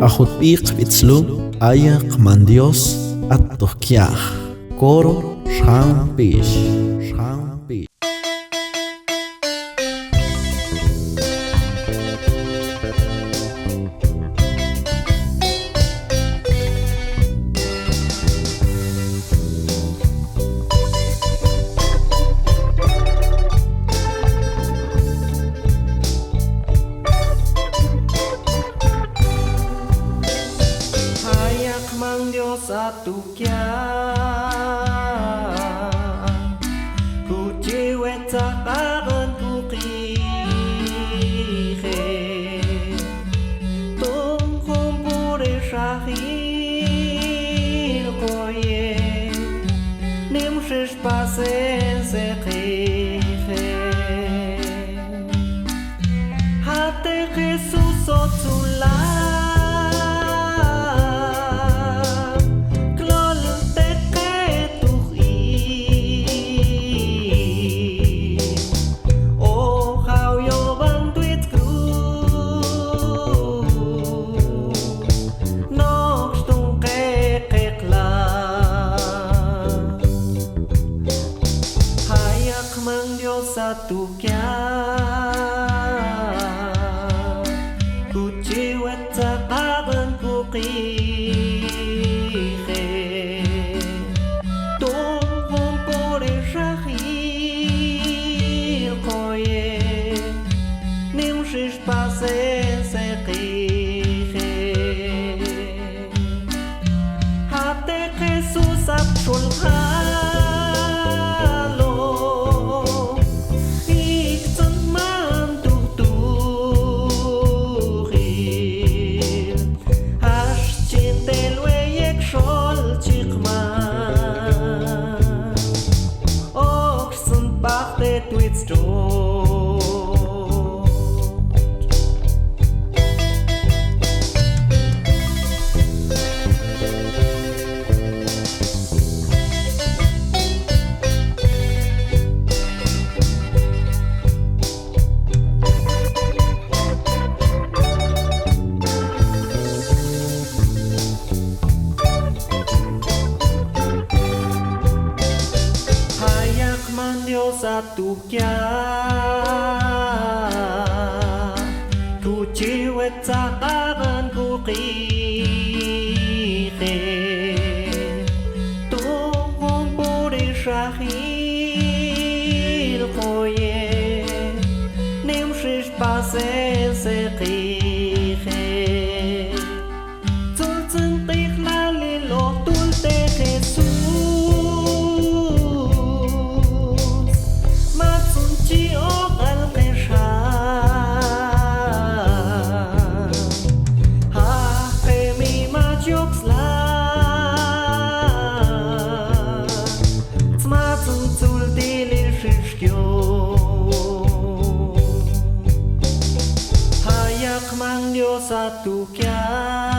Ajutpiq itzlu ayak mandios at tokiaj. Coro Shampish. Satu kian ku cewek cakaran ku kihe tung kumpure syahir koye nim shish pasen se kihe hate Jesus otulah satu kian ku cewek cakaran ku kihe tung kumpure syahir koye nim shish pasen se kihe hate Jesus ap shulchan satu kian ku cewek cakaran ku kihe tung kumpure syahir koye nim shish pasen se kihe tul centik lali lo tul te Jesus satu kian